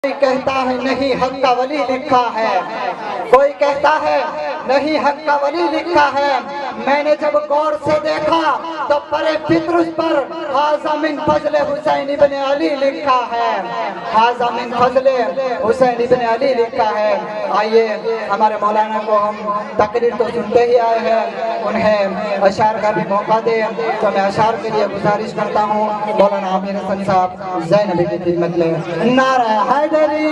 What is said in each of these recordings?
कोई कहता है नहीं हक का वली लिखा है, कोई कहता है नहीं हक का वली लिखा है। मैंने जब गौर से देखा तो परे फिक्र उस पर हाज़ा मिन फज़ल हुसैन इब्न अली लिखा है, हाज़ा मिन फज़ल हुसैन इब्न अली लिखा है। आइए हमारे मौलाना को हम तकरीर तो सुनते ही आए हैं, उन्हें अशार का भी मौका दे तो मैं अशार के लिए गुजारिश करता हूँ। मौलाना आमिर हसन साहब ज़ैनबी की खिदमत में नारा हैदरी।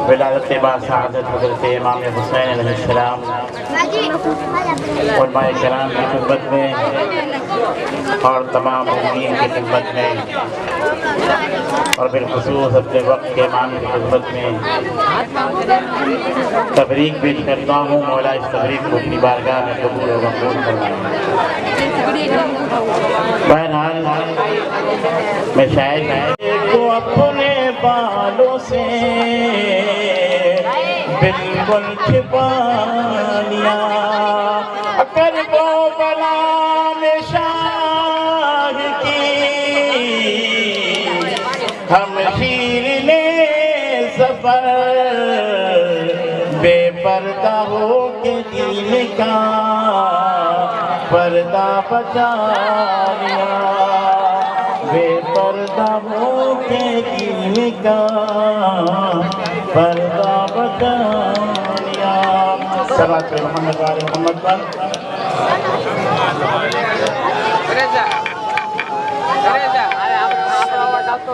विलादत बासआदत हज़रत इमाम हुसैन अलैहिस्सलाम उलमाए किराम की खिदमत में और तमाम मुमिनीन की खिदमत में और बिलखुसूस अपने वक्त के इमाम की खिदमत में तबरीक पेश करता हूँ। मौला इस तबरीक को अपनी बारगाह में कबूल और मकबूल फरमाए। बहरहाल मैं शायद को अपने बालों से बिल्कुल छिपा लिया, अगर वो बला में शाह की हम शीर ने सफर बेपर्दा हो के दीन का पर्दा बचा लिया, बेपर्दा हो के दीन का पर्दा बचा लिया। सल्लल्लाहु अलैहि मोहम्मद पर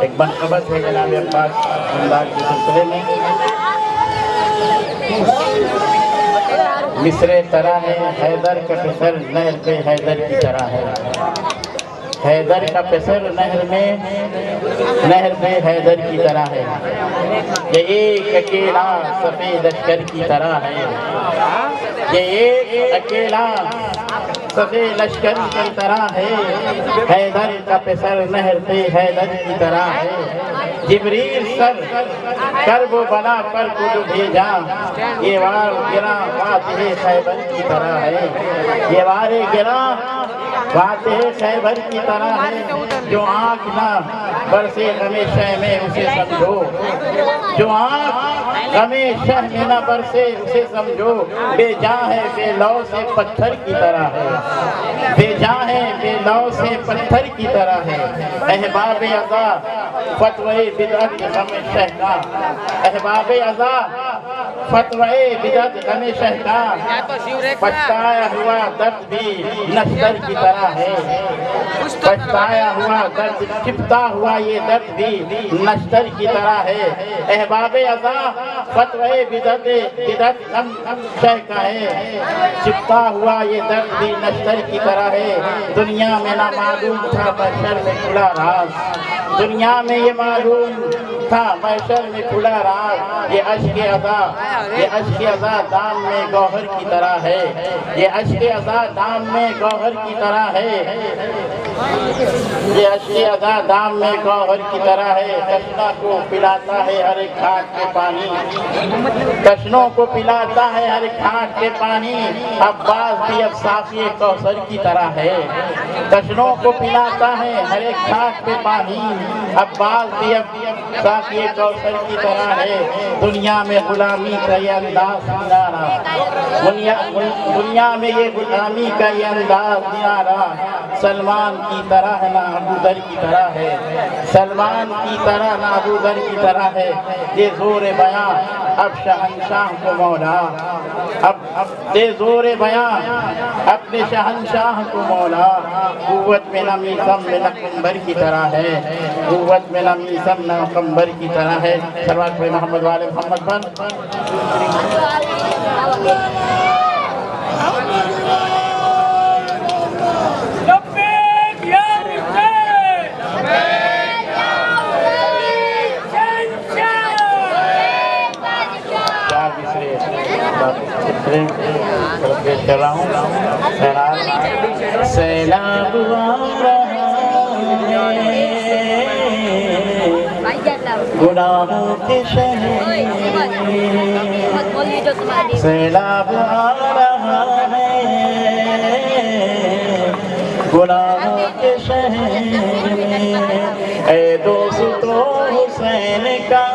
एक मनक़बत है जनाब अब्बास अंदाज के सिलसिले में। मिसरे तरह है हैदर का पेसर नहर पे हैदर की तरह है, हैदर का पेसर नहर पे हैदर की तरह है। ये एक अकेला सफेद लश्कर की तरह है, ये एक अकेला सफेद लश्कर की तरह है। हैदर का पेसर नहर पे हैदर की तरह है। जिब्रील सर कर वो बला पर कुल भेजा, ये वार गिरा फातिह खैबर की तरह है, ये वारे गिरा फातिह खैबर की तरह है। जो आँख ना बरसे गमे शह में उसे समझो, जो आँख गमे शह में ना बरसे उसे समझो। बेजां है बेलौ से पत्थर की तरह है, बेजां है बेलौ से पत्थर की तरह है। अहबाब अज़ा फतवे बिदअत गमे शह का, अहबाब अज़ा फतवे बिदअत गमे शह का। पछताया हुआ दर्द भी नश्तर की तरह है, पछताया हुआ दर्द छिपता हुआ ये दर्द भी नश्तर की तरह है। अहबाब अज़ा फतवे बिदअत गम शह का है, छिपता हुआ ये दर्द भी नश्तर की तरह है। दुनिया में ना मालूम था महशर में खुला राज, दुनिया में ये मालूम था महशर में खुला राज। ये अश्क अज़ा, ये अश्क अज़ा दाम में गौहर की तरह है, ये अश्क अज़ा दाम में गौहर की तरह है, ये अश्क अज़ा दाम में गौहर की तरह है। तशना को पिलाता है हर एक घाट के पानी, तशनों को पिलाता है हर एक घाट के पानी। अब्बास भी अब साफ़ी कौसर की तरह है, तशनों को पिलाता है हर एक घाट पे पानी। अब्बास भी अब साफ़ी कौसर की तरह है। दुनिया में गुलामी का ये अंदाज न्यारा, दुनिया में ये गुलामी का ये अंदाज न्यारा। सलमान की तरह ना अबू दर की तरह है, सलमान की तरह ना अबू दर की तरह है। ये जोर बयां अब शहंशाह को मौला, अब दे जोर बयां अपने शहंशाह को मौला। कुव्वत में न मीसम में न कंबर की तरह है, कुव्वत में न मीसम न कंबर की तरह है। सल्लल्लाहु अलैहि मोहम्मद वाले मोहम्मद पर कर रहा हूँ। सैलाब आ रहा है गुनाहों के शहर में, सैलाब आ रहा है गुनाहों के शहर में। ऐ दोस्तों हुसैन का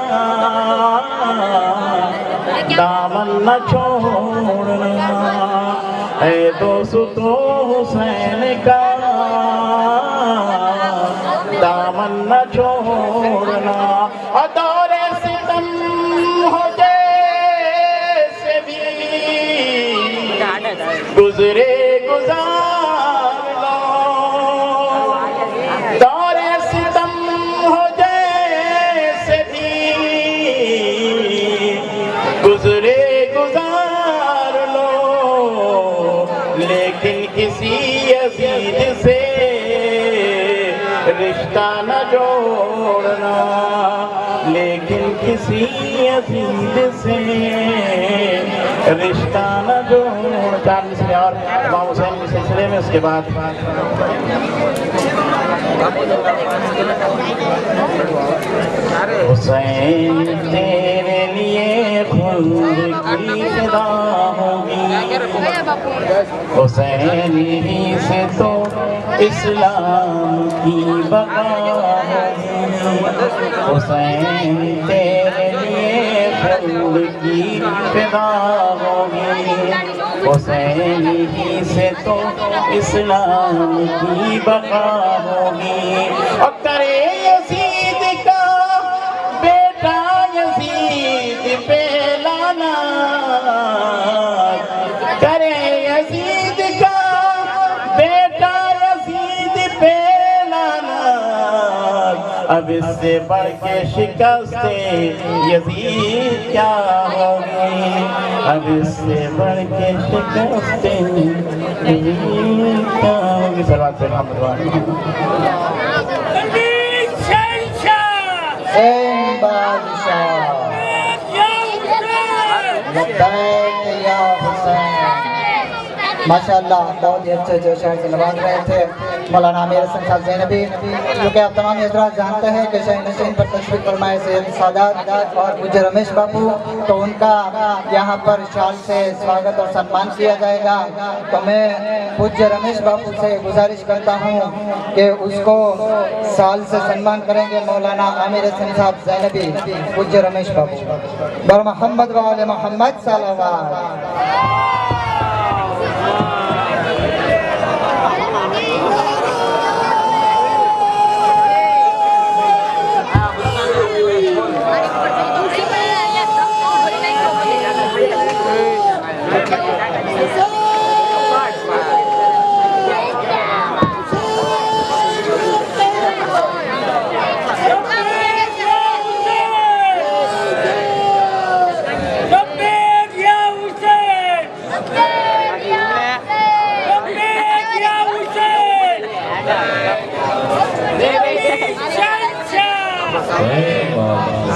दामन न छोड़ना, ऐ दोस्तों हुसैन का दामन न छोड़ना। और दौरे सितम हो जैसे भी गुजरे गुजार लो, दौरे सितम हो जैसे भी गुजरे गुजार लो, लेकिन किसी यजीद से रिश्ता न जोड़ना, लेकिन किसी यजीद से रिश्ता न जोड़ना। 4 मिसरे और इमाम हुसैन के सिलसिले में। उसके बाद हुसैन तेरे लिए खुद की फिदा होगी, हुसैन ही से तो इस्लाम की बका होगी, हुसैन तेरे लिए खुद की फिदा होगी, हुसैन ही से तो इस्लाम की बका होगी। और करे यजीद का बेटा यजीद पे लाना, करे यजीद का बेटा यजीद पे लाना, अब इससे बढ़ के शिकस्ते यजीद क्या होगी, अब इससे बढ़ के शिकस्ते यजीद क्या होगी। सलावत पे मोहम्मद बादशाह लब्बैक या हुसैन। माशाअल्लाह बहुत ही अच्छे जो शायर से नवाज रहे थे मौलाना आमिर हसन साहब ज़ैनबी, जो कि आप तमाम हज़रात जानते हैं कि शाहीन नशीन पर तशरीफ़ फरमाए सैयद सादात और पूज्य रमेश बापू, तो उनका यहाँ पर शाल से स्वागत और सम्मान किया जाएगा। तो मैं पूज्य रमेश बापू से गुजारिश करता हूँ कि उसको साल से सम्मान करेंगे मौलाना आमिर हसन साहब ज़ैनबी, पूज्य रमेश बापू। बर मोहम्मद व आले मोहम्मद सल्लल्लाहु।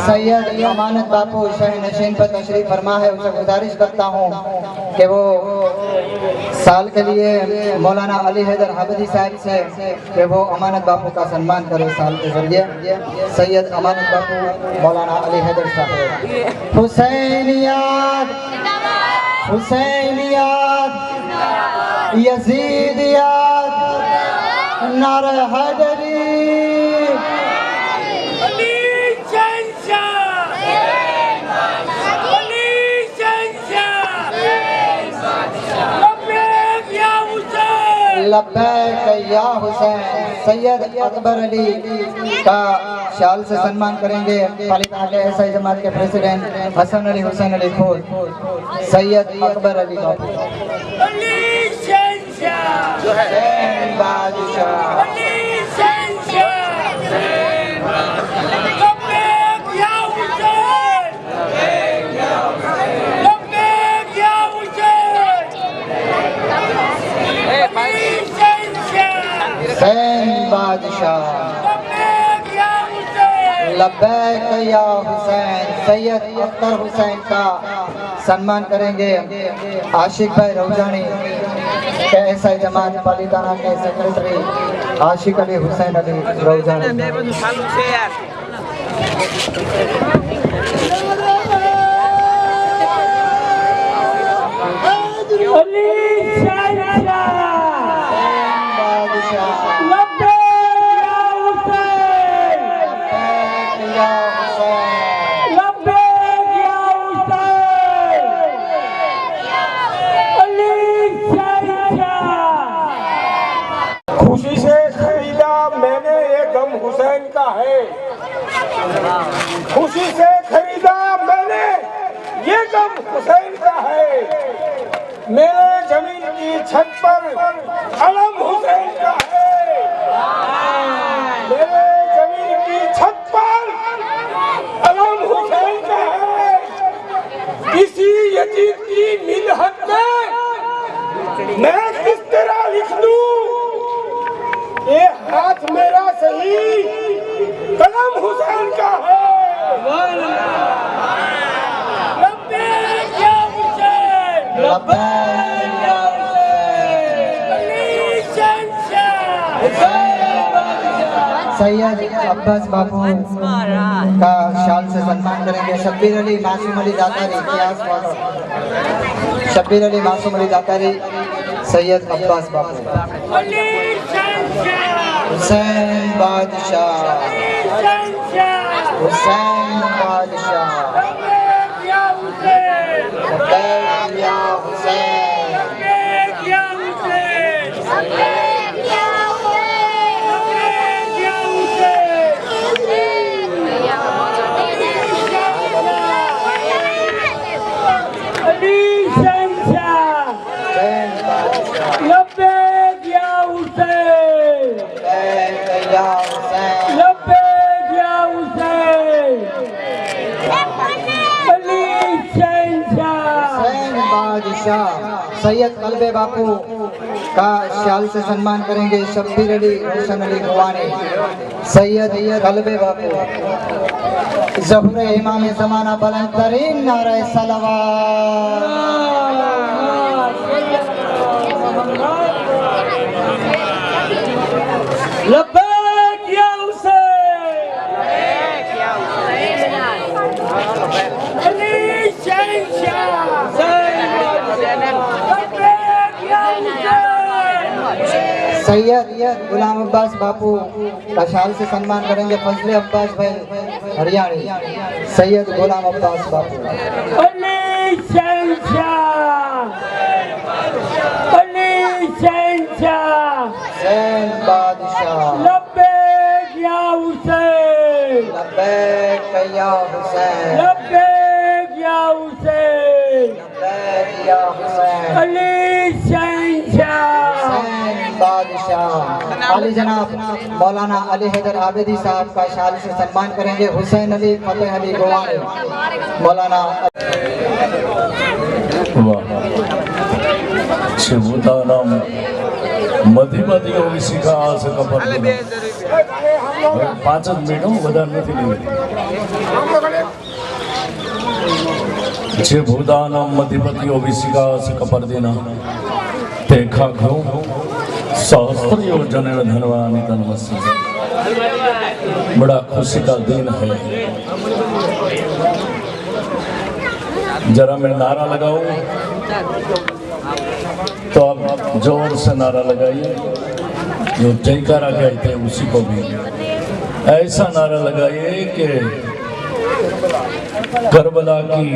सैयद अमानत बापू शाहीन नशीन पर तशरीफ फरमा है, उसे गुजारिश करता हूँ कि वो साल के लिए मौलाना अली हैदर हाबदी साहब से कि वो अमानत बापू का सम्मान करे साल के जरिए। सैयद अमानत बापू मौलाना अली हैदर साहब। हुसैनियात हुसैनियात यजीदियात नारे हैदरी लब्बैक या हुसैन। सैयद अकबर अली का शाल से सम्मान करेंगे तालिब आले ऐसा जमात के प्रेसिडेंट हसन अली हुसैन अली खोर। सैयद अकबर अली बापू बादशाह बादशाह लब्बैक या हुसैन। सैयद अख्तर हुसैन का सम्मान करेंगे आशिक भाई रौजानी के एसआई जमात पालिताना के सेक्रेटरी आशिक अली हुसैन अली रौजानी। खुशी से खरीदा मैंने ये गम हुसैन का है, खुशी से खरीदा मैंने ये गम हुसैन का है। मेरे जमीन की छत पर अलम हुसैन का है, मेरे जमीन की छत पर अलम हुसैन का है। इसी यतीम की मिन्नत में मैं किस तरह लिख दूं, ये हाथ मेरा सही कलम हुसैन का है। सैयद अब्बास बापू का शाल से सम्मान करेंगे शब्बीर अली मासूम अली दातारी। शब्बीर अली मासूम अली दातारी सैयद अब्बास बापू। हुसैन बादशाह, हुसैन बादशाह, सैयद कल्बे बापू का शाल से सम्मान करेंगे शब्बीर अली रोशन अली गुवानी। सैयद कल्बे बापू ज़हुर इमाम ज़माना बुलंद तरीन नारे सलावत। लब्बैक या हुसैन, अली शहंशाह, सैयद गुलाम अब्बास बापू का शाल से सम्मान करेंगे फजले अब्बास भाई हरियाणी। सैयद गुलाम अब्बास बापू। अली शहंशाह, अली शहंशाह, हुसैन बादशाह। लब्बैक या हुसैन, लब्बैक या हुसैन, लब्बैक या हुसैन, लब्बैक या हुसैन। अली शहंशाह, हुसैन बादशाह। अली जनाब मौलाना अली हैदर आबिदी साहब का शाल से सम्मान करेंगे हुसैन अली फतेह अली गुवानी। मौलाना मधी ओबीसी का आस कपर 5 मिनट વધારે નથી લેવી છે ભૂદાન મધીપતિ ઓબીસી का आस कपर देना देखा घो सहस्त्र योजन धनवानी तनवसी। बड़ा खुशी का दिन है। जरा मैं नारा लगाऊं तो आप जोर से नारा लगाइए। जो जयकारा कहते हैं उसी को भी ऐसा नारा लगाइए कि करबला की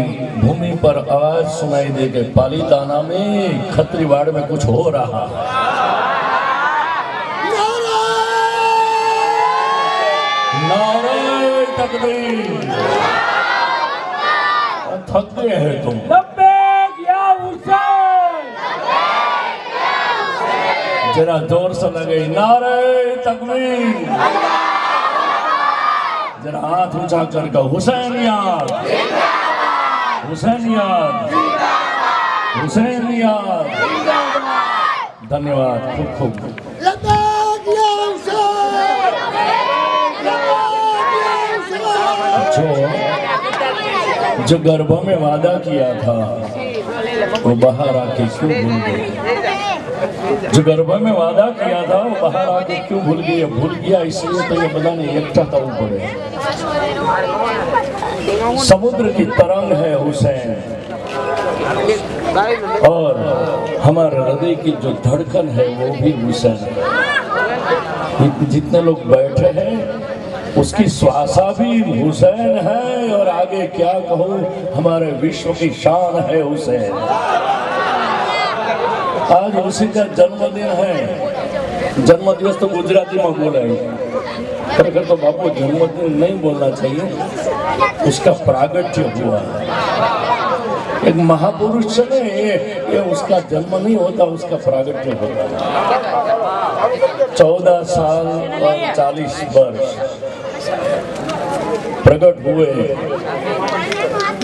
भूमि पर आवाज सुनाई दे के पालीताना में खत्रीवाड़ में कुछ हो रहा है। नारे तकबीर। थक गए हैं तुम। लब्बैक या हुसैन, जरा जोर से लगे नारे तकबीर। जरा हाथ ऊंचा करके हुसैनियत, हुसैनियत, हुसैनियत। धन्यवाद खूब खूब। जो जो गर्भ में वादा किया था वो बाहर आके क्यों भूल गए? जो गर्भ में वादा किया था वो बाहर आके क्यों भूल गए? भूल गया इसलिए तो ये बता नहीं एकटा थવું પડે। समुद्र की तरंग है हुसैन और हमारे हृदय की जो धड़कन है वो भी हुसैन है। जितने लोग बैठे हैं उसकी श्वासा भी हुसैन है और आगे क्या कहूँ हमारे विश्व की शान है हुसैन। आज उसी का जन्मदिन है। जन्मदिवस तो गुजराती में बोला है, खरेखर तो बापू जन्मदिन नहीं बोलना चाहिए, उसका प्रागट्य हुआ। एक महापुरुष है ना, ये उसका जन्म नहीं होता, उसका प्रागट्य होता। 14 साल और 40 वर्ष प्रगट हुए।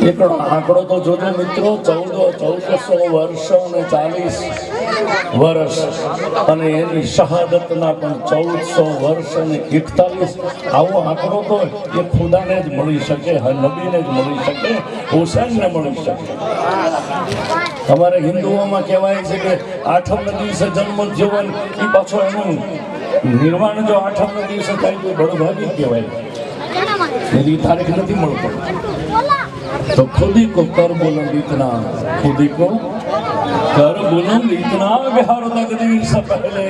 एक आंकड़ो तो जो मित्रों 1400 वर्ष और 40 वर्ष અને એની શહાદતના પણ 1400 વર્ષ અને 41 આવો આંકડો તો એ ખુદાને જ મળી શકે, નબીને જ મળી શકે, હુસૈનને મળી શકે। અમારે હિન્દુઓમાં કહેવાય છે કે આઠમના દિવસે જન્મ થયો હોય એ પાછો એનું નિર્વાણ જો આઠમના દિવસે થાય તો બળભાગી કહેવાય। यदि तारीख नहीं मिलता तो खुद ही को कर बुलंद इतना, खुद ही को कर बुलंद इतना कि हर तकदीर से पहले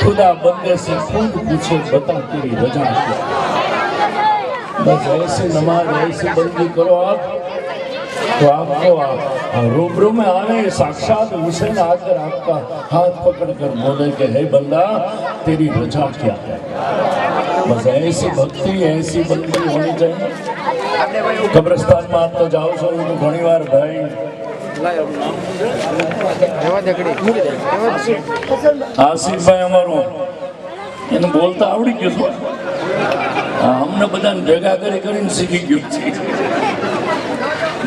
खुदा बंदे से खुद पूछे बता तेरी वजह क्या। बस ऐसी नमाज ऐसी बंदी करो आप तो आपको आप रूबरू में आने साक्षात हुसैन आकर आपका हाथ पकड़ कर बोले कि हे बंदा तेरी वजह क्या है। बस ऐसी भक्ति ऐसी बंदी होनी चाहिए। कब्रिस्तान में आप तो जाओ છો तो घणी बार भाई आसिफ भाई અમારો એને બોલતા આવડી ગયું છે। અમને બધાને ભેગા કરીને શીખી ગયું છે।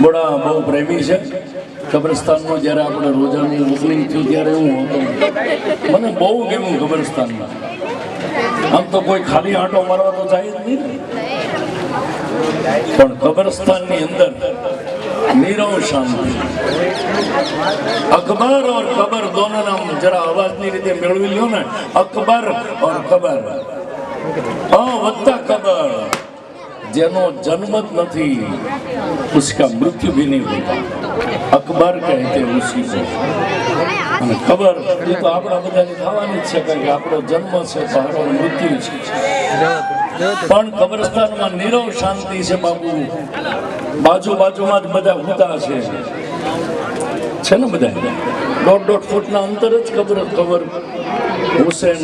બડા બહુ પ્રેમી છે। કબ્રસ્તાનમાં જ્યારે આપણે રોજાની ઓપનિંગ થયું ત્યારે હું હતો, મને બહુ ગમ્યું કબ્રસ્તાનમાં। આમ તો કોઈ ખાલી આંટો મારવા તો જાય જ નહીં, પણ કબ્રસ્તાનની અંદર નીરવ શાંતિ। अकबर और कबर दोनों नाम जरा आवाजनी रीते मेळवी ल्यो ने, अकबर और कबर वत्ता कबर। जेनो जन्म ज नहीं उसका मृत्यु भी नहीं होता, अकबर कहते उसी को। कबर ये तो आपड़ा बधाने थवानी छे के आपणो जन्म छे तो मृत्यु छे, पण कब्रस्तान में नीरव शांति से बाबू। बाजू बाजू में बधा हुता छे ने, बधा 1.5 फूट ना अंतर ज कबर हुसैन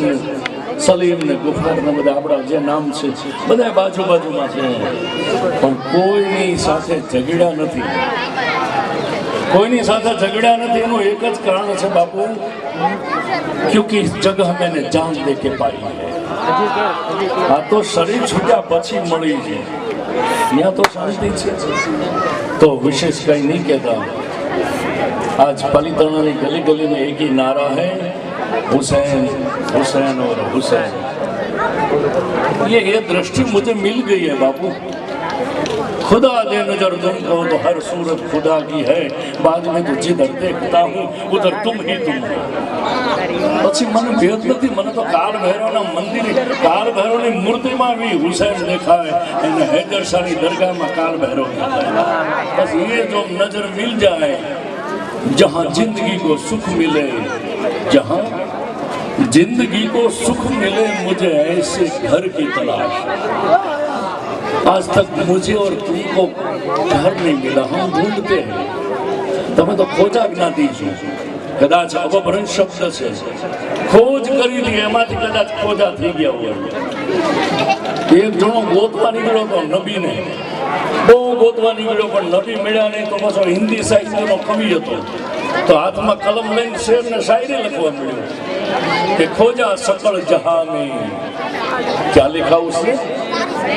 सलीम ने गुफार ने बधा आपड़ा जे नाम छे बधा बाजू बाजू में छे, पण कोईनी साथे झगड़ा नथी। कोईनी साथे झगड़ा नथी एनुं एक ज कारण छे बापू, क्योंकि इस जगह मैंने जान देके पाई है। आ तो शरीर छूट्या पछी मळी छे, यहाँ तो शांति छे। तो विशेष कहीं नहीं कहता। आज पालीताणा की गली गली में एक ही नारा है, हुसैन हुसैन और हुसैन। ये दृष्टि मुझे मिल गई है बापू। खुदा दे नजर तुम कहो तो हर सूरत खुदा की है, बाद में तो जिधर देखता हूँ उधर तुम ही तुम हो। પછી મને ભેદ નથી, મને તો કાળ ભૈરવના મંદિર કાળ ભૈરવની મૂર્તિમાં भी हुसैन देखा है, અને हैदरशाही दरगाहમાં કાળ ભૈરવ देखा है। बस ये जो नजर मिल जाए, जहाँ जिंदगी को सुख मिले, जहाँ जिंदगी को सुख मिले, मुझे ऐसे घर की तलाश। आज तक मुझे और तुमको घर नहीं मिला, हम ढूंढते हैं। તમે તો ખોજા જ્ઞાતિ છો, કદાચ અપભ્રંશ શબ્દ છે, ખોજ કરી હતી એમાંથી કદાચ ખોજા થઈ ગયા હોય। એક જણો ગોતવા નીકળ્યો તો નબીને, બહુ ગોતવા નીકળ્યો પણ નબી મળ્યા નહીં, તો પાછો હિન્દી સાહિત્યનો કવિ હતો, તો હાથમાં કલમ લઈને શેર ને શાયરી લખવા મળ્યો કે ખોજા સકળ જહાં में क्या लिखा उसने,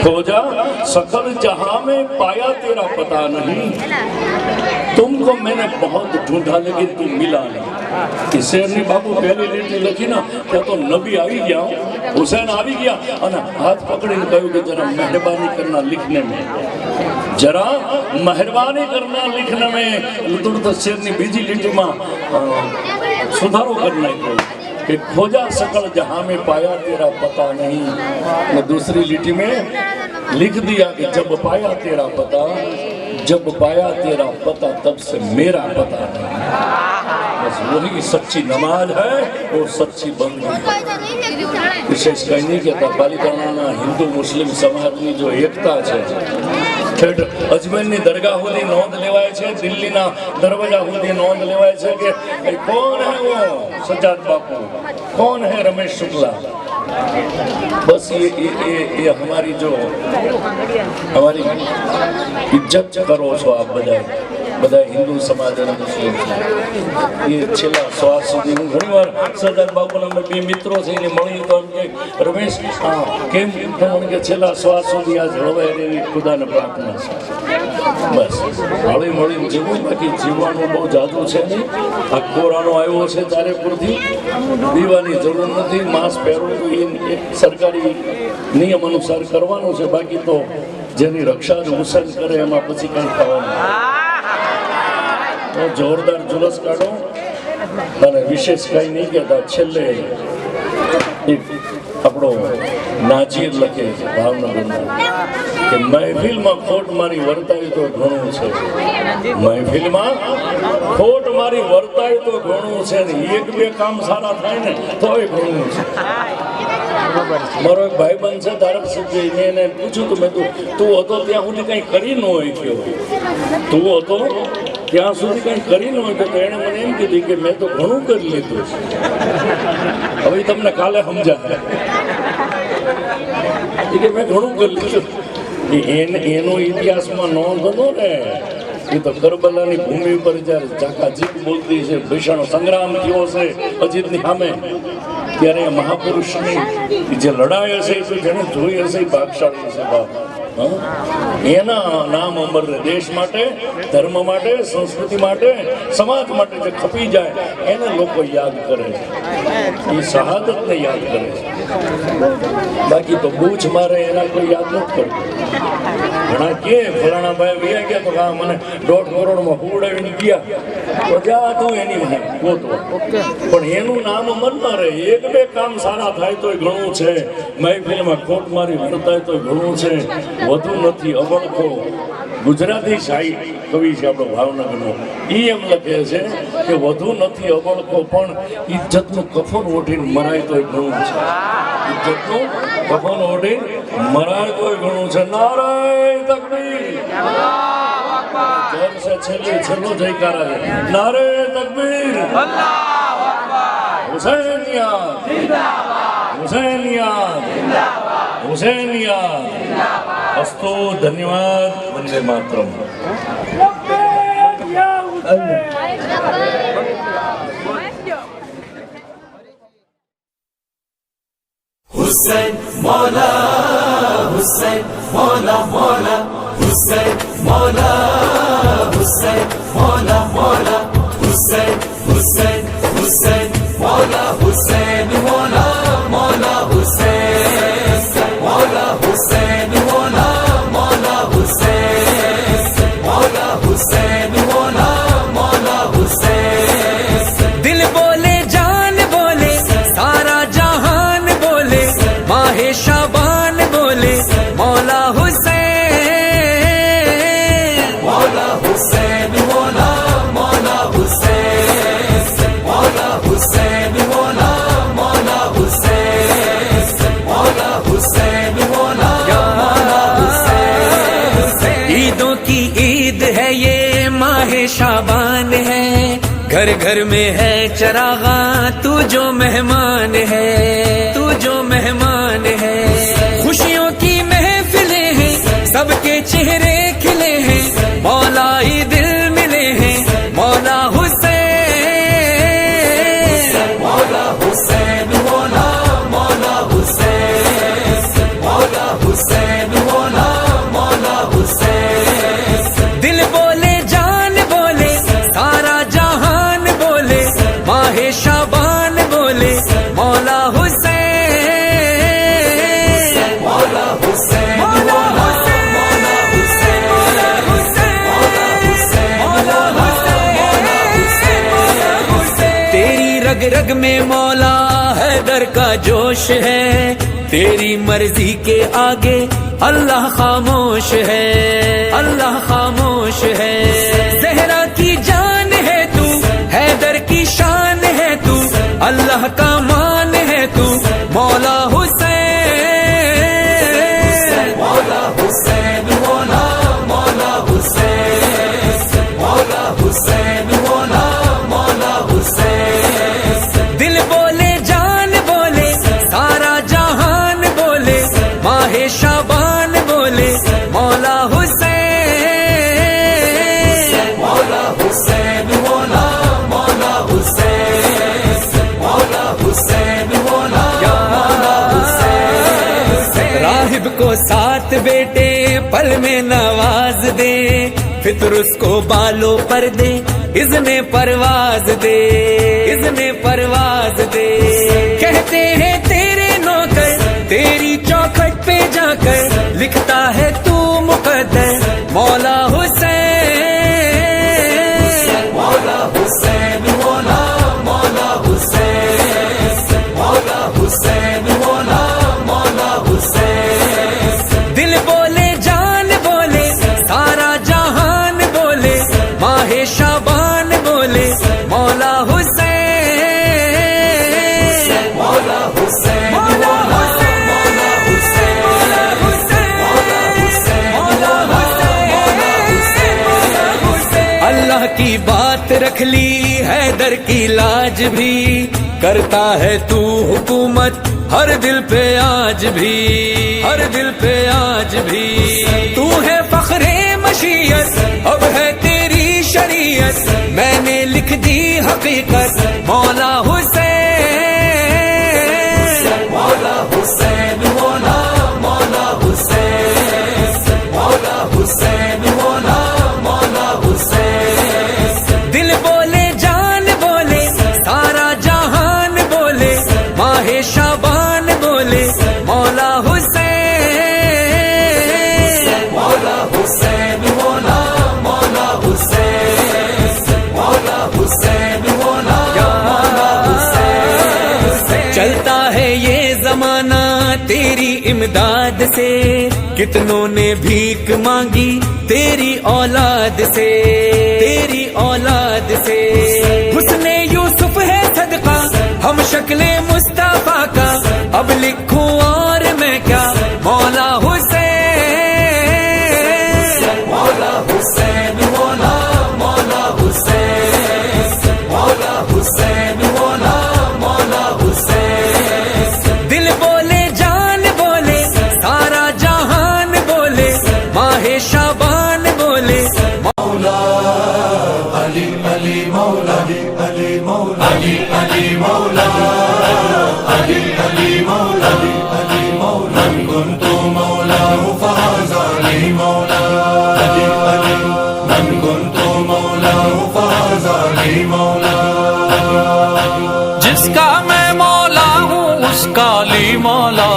खोजा सकल जहां में पाया तेरा पता नहीं, तुमको मैंने बहुत ढूंढा लेकिन तुम मिला नहीं। इस शेर ने बाबू पहली लीटी लखी ना क्या तो नबी आई गया, हुसैन आ गया और हाथ पकड़ी कहूँ कि जरा मेहरबानी करना लिखने में। जरा मेहरबानी करना लिखने में तुरंत शेर ने बीजी लिटी में सुधारो करना कि खोजा सकल जहां में पाया तेरा पता नहीं, मैं दूसरी लिटी में लिख दिया कि जब पाया तेरा पता, जब पाया तेरा पता तब से मेरा पता नहीं। बस वही सच्ची नमाज है और सच्ची बंदगी। विशेष कहीं नहीं कहता पालिताना हिंदू मुस्लिम समाज की जो एकता है ठेठ अजमेर दरगाह સુધી નોંધ લેવાય છે, દિલ્હીના દરવાજા સુધી નોંધ લેવાય છે કે कौन है वो सज्जाद बापू, कौन है रमेश शुक्ला। बस ये हमारी जो हमारी इज्जत करो છો आप બધા हिंदू समाज અને મુસ્લિમ ये છેલ્લા શ્વાસ સુધી હું ઘણીવાર સરદાર બાપુના બે મિત્રો છે એને મળી તો એમ કે રમેશ કેમ મને કે છેલ્લા શ્વાસ સુધી આ જળવાય એવી ખુદાને પ્રાર્થના છે। બસ હળી મળીને જીવવું, બાકી જીવવાનું બહુ જાદુ છે નહીં। આ કોરોના આવ્યો છે ત્યારે પૂરથી દીવાની જરૂર નથી, માસ્ક પહેરવું તો એ એક સરકારી નિયમ અનુસાર કરવાનું છે, બાકી તો જેની રક્ષા હુસેન કરે એમાં પછી કંઈ થવાનું। જોરદાર जुलूस काढो અને વિશેષ કઈ નહીં કહેતા। છેલ્લે એક આપણો નાજીર લખે છે ભાવનગરના કે મહેફિલમાં ખોટ મારી વર્તાય તો ઘણું છે, મહેફિલમાં ખોટ મારી વર્તાય તો ઘણું છે ને એક બે કામ સારા થાય ને તોય ઘણું છે। મારો એક ભાઈબંધ છે ધારક સિદ્ધિ, મેં એને પૂછ્યું તો મેં તું હતો ત્યાં સુધી કંઈ કરી ન હોય ગયો, તું હતો ત્યાં સુધી કંઈ કરી ન હોય તો એણે મને એમ કીધું કે મેં તો ઘણું કરી લીધું છે। હવે તમને કાલે સમજાય કે મેં ઘણું કરી લીધું। એનો ઇતિહાસમાં નોંધ હતો ને એ તો કરબલાની ભૂમિ પર જ્યારે ચાકાચીક બોલતી છે, ભીષણ સંગ્રામ થયો છે અજીતની સામે, ત્યારે મહાપુરુષની જે લડાઈ હશે એ તો જેને જોઈ હશે એ ભાગશાળી છે બાપ। એના નામ અમર દેશ માટે, ધર્મ માટે, સંસ્કૃતિ માટે, સમાજ માટે જે ખપી જાય એને લોકો યાદ કરે છે, એ શહાદતને યાદ કરે છે, બાકી તો બૂચ મારે એના કોઈ યાદ નથી કરતું। ઘણા કે ફલાણા ભાઈ વ્યા ગયા તો હા મને 1.5 કરોડમાં હુવડાવીને ગયા તો જા તું એની ભાઈ ગોતો, પણ એનું નામ અમર ન રહે। એક બે કામ સારા થાય તોય ઘણું છે, મહેફિલમાં ખોટ મારી વર્તાય તોય ઘણું છે, વધુ નથી અબળખો। ગુજરાતી શાહી કવિ છે આપણો ભાવનગરનો, એ એમ લખે છે કે વધુ નથી અબળખો પણ ઇજ્જતનું કફન ઓઢીને મરાય તોય ઘણું છે, ઇજ્જતનું કફન ઓઢીને મરાય તોય ઘણું છે। નારાયણ તકબીર, જર સે છેલ્લો જયકારા છે, નારાયણ તકબીર, હુસૈનિયા હુસૈનિયા હુસૈનિયા। અસ્તુ, ધન્યવાદ, વંદે માતરમ। हुसैन मौला, हुसैन मौला मौला, हुसैन मौला, हुसैन मौला मौला, हुसैन हुसैन हुसैन मौला, हुसैन मौला मौला, हुसैन मौला, हुसैन मौला मौला, हुसैन मौला, हुसैन मौला मौला, हुसैन। दिल बोले जान बोले सारा जहान बोले, माहे शाबान बोले मौला हुसैन, मौला हुसैन मौला मौला, हुसैन मौला, हुसैन मौला मौला, हुसैन मौला, हुसैन मौला मौला, हुसैन। ईदों की ईद है ये माहे शाबान है, घर घर में है चरागा तू जो मेहमान है, तू जो मेहमान है। खुशियों की महफिलें हैं, सबके चेहरे खिले हैं, मौला ही दिल मिले हैं मौला हुसैन, मौला हुसैन मौला मौला, हुसैन मौला, हुसैन मौला मौला, हुसैन। दिल बोले जान बोले सारा जहान बोले, माहे शाबान बोले मौला हुसैन, मौला हुसैन मौला मौला, हुसैन रग में मौला हैदर का जोश है, तेरी मर्जी के आगे अल्लाह खामोश है, अल्लाह खामोश है। ज़हरा की जान है तू, हैदर की शान है तू, अल्लाह का मान है तू, मौला हुसैन, मौला हुसैन, मौला मौला हुसैन, मौला हुसैन, मौला मौला हुसैन। दिल बोले जान बोले सारा जहान बोले, माहे शाबान बोले मौला हुसैन, मौला हुसैन, मौला मौला हुसैन, मौला हुसैन, मौला मौला हुसैन। राहिब को 7 बेटे पल में नवाज दे, फितर उसको बालों पर दे, इज़्ने परवाज दे, इज़्ने परवाज दे। कहते हैं तेरे नौकर तेरी चौखट पे जाकर लिखता है तू मुकद्दर, मौला हुसैन, मौला हुसैन, मौला मौला हुसैन, मौला हुसैन, मौला मौला हुसैन। दिल बोले जान बोले सारा जहान बोले, माहे शाबान बोले मौला हुसैन, मौला हुसैन, मौला मौला हुसैन, मौला हुसैन, मौला हुसैन, मौला हुसैन, मौला हुसैन। अल्लाह की बात रख ली हैदर की लाज भी, करता है तू हुकूमत हर दिल पे आज भी, हर दिल पे आज भी। तू है फख्रे मशीयत अब है तेरी शरीयत, मैंने लिख दी हकीकत मौला हुसैन, मौला हुसैन, मौला मौला हुसैन, मौला हुसैन, मौला मौला हुसैन। दिल बोले जान बोले सारा जहान बोले, माहे शाबान बोले मौला हुसैन, मौला हुसैन, मौला मौला हुसैन, मौला हुसैन, मौला मौला हुसैन। चलता है ये जमाना तेरी इमदाद से, कितनों ने भीख मांगी तेरी औलाद से, तेरी औलाद से। हुस्ने यूसुफ है सदका हम शक्ले मुस्तफा का, अब लिखूं और मैं क्या मौला हुसैन, मौला हुसैन, मौला मौला हुसैन, मौला हुसैन, मौला मौला हुसैन। दिल बोले जान बोले सारा जहान बोले, माहे शाबान बोले मौला अली अली मौला अली मौला अली अली मौला अली अली मौला अली मौला मन कुन्तु मौलाहु फहाज़ा अली मौला अली अली मन कुन्तु मौलाहु फहाज़ा अली मौला। जिसका मैं मौला हूँ उसका अली मौला,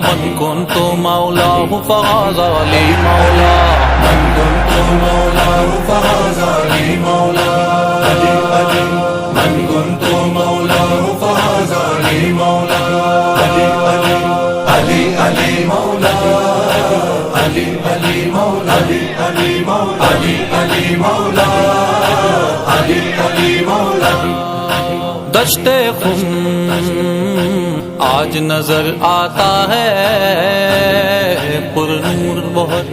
मन कुन्तु मौलाहु फहाज़ा अली मौला, मन कुन्तु मौलाहु फहाज़ा अली मौला अली अली मन कुन्तु मौलाहु फहाज़ा अली मौला अली अली अली अली मौला अली अली मौला अली अली मौला अली अली मौला अली अली मौला। दश्ते खुम आज नजर आता है पुरनूर बहुत,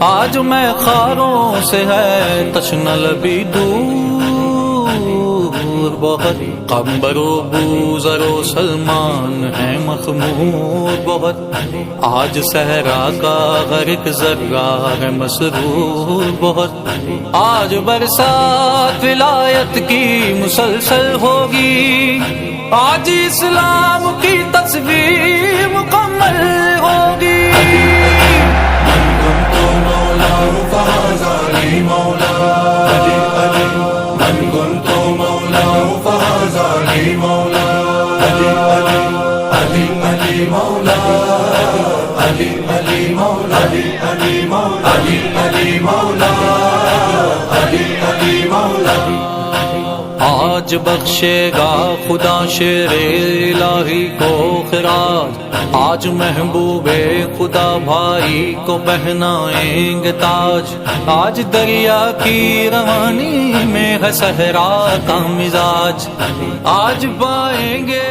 आज मैं खारों से है तशना लबी दूर बहुत। कम्बरो बूजरो सलमान है मखमूर बहुत, आज सहरा का हर एक जर्रा है मसरूर बहुत। आज बरसात विलायत की मुसलसल होगी, आज इस्लाम की तस्वीर मुकम्मल होगी। आज बख्शेगा खुदा शेरे इलाही को खिराज, आज महबूबे खुदा भाई को पहनाएंगे ताज। आज दरिया की रवानी में है सहरा का मिजाज, आज पाएंगे